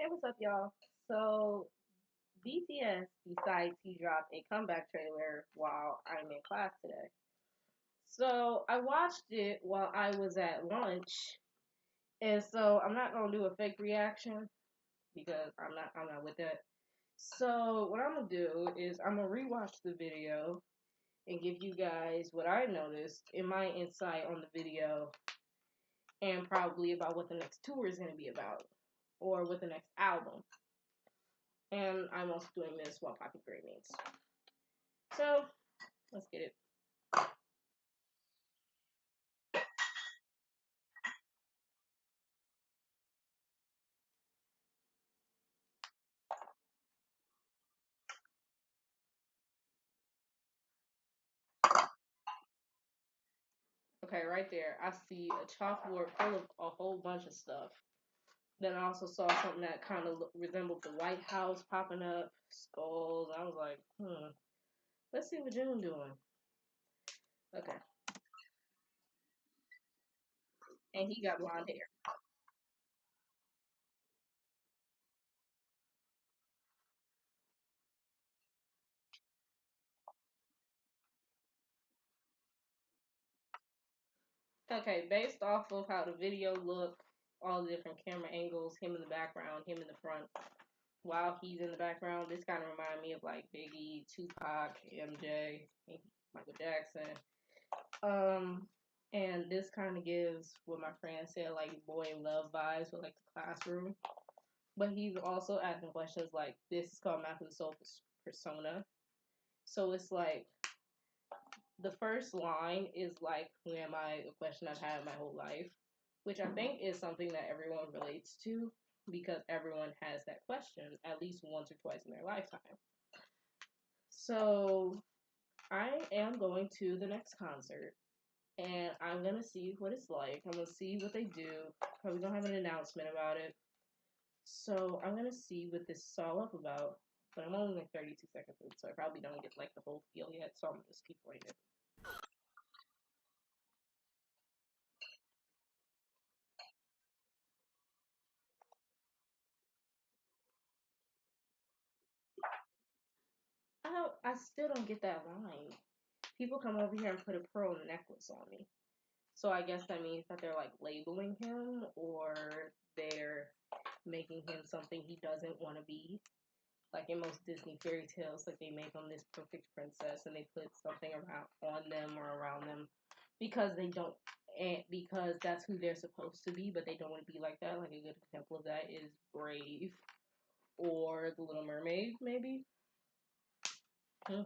Hey, what's up, y'all? So, BTS decides he dropped a comeback trailer while I'm in class today. So, I watched it while I was at lunch, and so I'm not gonna do a fake reaction because I'm not with that. So, what I'm gonna do is I'm gonna rewatch the video and give you guys what I noticed in my insight on the video and probably about what the next tour is gonna be about or what the next album. And I'm also doing this while popping green. So let's get it. Okay, right there, I see a chalkboard full of a whole bunch of stuff. Then I also saw something that kind of resembled the White House popping up, skulls. I was like, let's see what June doing. Okay, and he got blonde hair. Okay, based off of how the video looked, all the different camera angles, him in the background, him in the front, while he's in the background, this kind of reminded me of like Biggie, Tupac, MJ, Michael Jackson. Um, and this kind of gives what my friend said, like boy in love vibes with like the classroom. But he's also asking questions like this is called Map of the Soul persona. So it's like the first line is like, who am I? A question I've had my whole life, which I think is something that everyone relates to because everyone has that question at least once or twice in their lifetime. So I am going to the next concert and I'm gonna see what it's like. I'm gonna see what they do. Probably gonna have an announcement about it. So I'm gonna see what this is all up about. But I'm only like 32 seconds in, so I probably don't get like the whole feel yet. So I'm gonna just keep waiting. I still don't get that line. People come over here and put a pearl necklace on me. So I guess that means that they're like labeling him or they're making him something he doesn't want to be. Like in most Disney fairy tales, like they make them this perfect princess and they put something around on them or around them because they don't and because that's who they're supposed to be, but they don't want to be like that. Like a good example of that is Brave or The Little Mermaid, maybe. Hmm.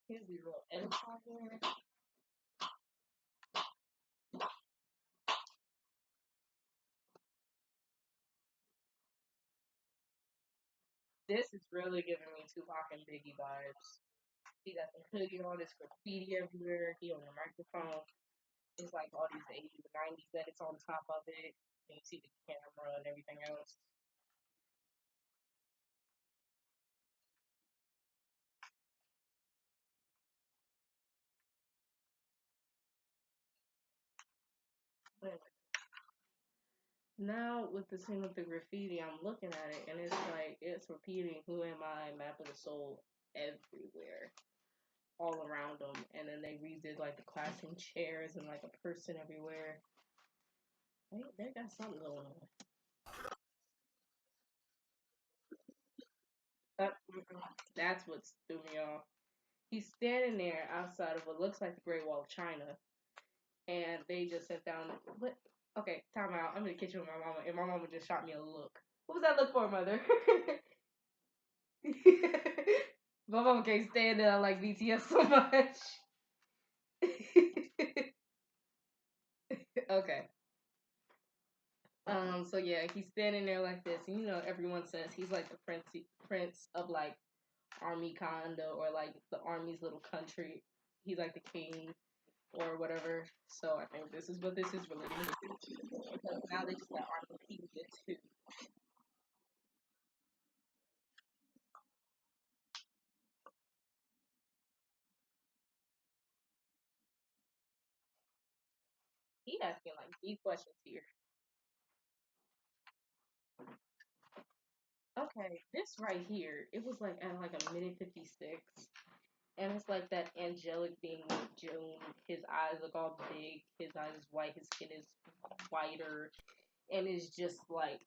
Here's the real edit on here. This is really giving me Tupac and Biggie vibes. He got the hoodie on, there's graffiti everywhere. He on the microphone. It's like all these 80s and 90s that it's on top of it. And you see the camera and everything else. But now with the scene with the graffiti, I'm looking at it and it's like it's repeating "Who am I?" Map of the Soul everywhere, all around them. And then they redid like the classroom chairs and like a person everywhere. They got something going on. That's what threw me off. He's standing there outside of what looks like the Great Wall of China, and they just sat down. What? Okay, time out. I'm in the kitchen with my mama, and my mama just shot me a look. What was that look for, mother? My mama can't stand that I like BTS so much. Okay. So yeah, he's standing there like this, and you know everyone says he's like the prince of like Army Condo or like the Army's little country. He's like the king or whatever. So I think this is what this is relating to. Because now they just got Army it too. asking like deep questions here. Okay, this right here, it was like at like a minute 56. And it's like that angelic being with June. His eyes look all big. His eyes is white. His skin is whiter. And it's just like,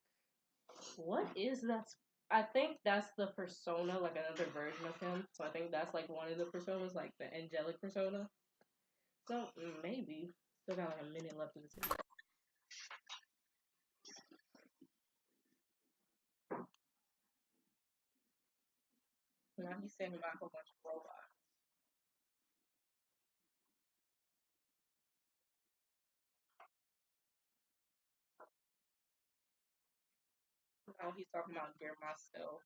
what is that? I think that's the persona, like another version of him. So I think that's like one of the personas, like the angelic persona. So maybe. Still got like a minute left of this video. Now he's saying about a whole bunch of robots. Now he's talking about Dear Myself.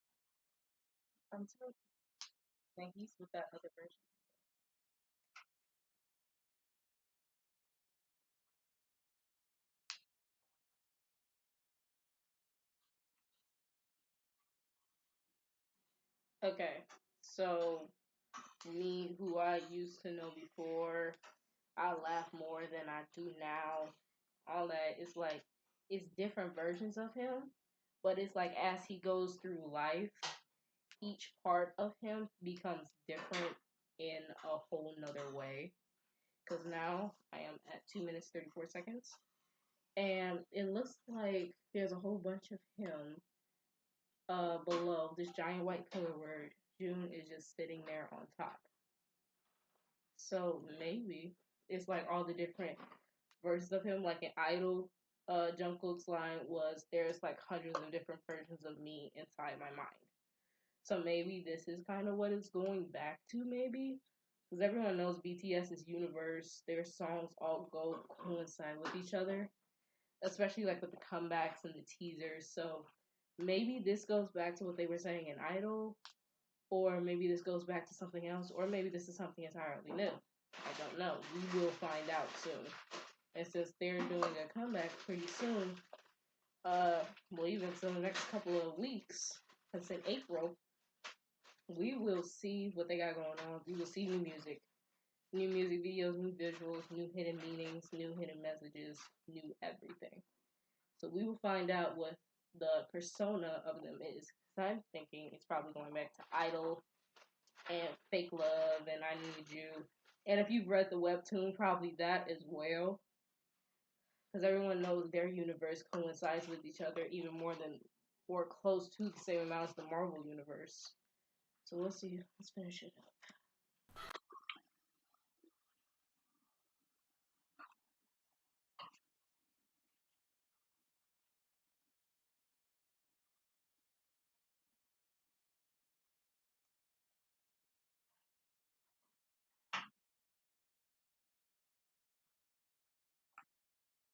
I'm telling you, I think he's with that other version. Okay, so me, who I used to know before, I laugh more than I do now. All that is like, it's different versions of him, but it's like as he goes through life, each part of him becomes different in a whole nother way. Because now I am at 2 minutes 34 seconds, and it looks like there's a whole bunch of him below this giant white pillar where June is just sitting there on top. So maybe it's like all the different versions of him, like an Idol. Jungkook's line was, "There's like hundreds of different versions of me inside my mind." So maybe this is kind of what it's going back to, maybe, because everyone knows BTS's universe. Their songs all go coincide with each other, especially like with the comebacks and the teasers. So maybe this goes back to what they were saying in Idol, or maybe this goes back to something else, or maybe this is something entirely new. I don't know. We will find out soon. And since they're doing a comeback pretty soon, well, even so, the next couple of weeks, because in April, we will see what they got going on. We will see new music videos, new visuals, new hidden meanings, new hidden messages, new everything. So we will find out what the persona of them is. So I'm thinking it's probably going back to Idol and Fake Love and I Need You. And if you've read the webtoon, probably that as well. Because everyone knows their universe coincides with each other even more than, or close to the same amount as the Marvel universe. So we'll see. Let's finish it up.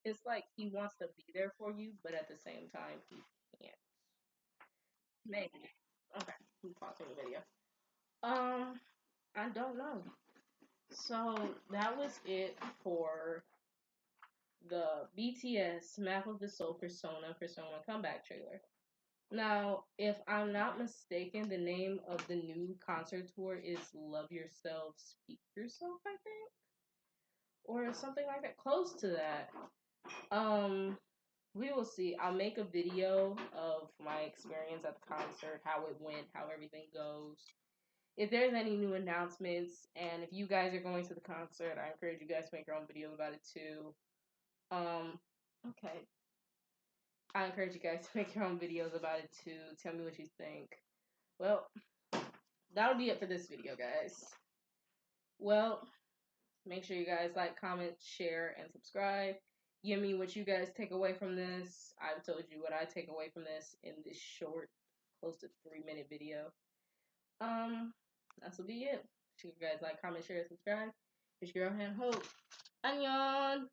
It's like he wants to be there for you, but at the same time he can't. Maybe. Okay, we pausing the video. I don't know. So that was it for the BTS Map of the Soul Persona comeback trailer. Now, if I'm not mistaken, the name of the new concert tour is Love Yourself, Speak Yourself, I think, or something like that, close to that. Um, we will see. I'll make a video of my experience at the concert, how it went, how everything goes. If there's any new announcements, and if you guys are going to the concert, I encourage you guys to make your own videos about it too. Okay. I encourage you guys to make your own videos about it too. Tell me what you think. Well, that'll be it for this video, guys. Well, make sure you guys like, comment, share, and subscribe. Give me what you guys take away from this. I've told you what I take away from this in this short, close to 3-minute video. That'll be it. Make sure you guys like, comment, share, and subscribe. It's your girl, Hand Hope. Annyeong!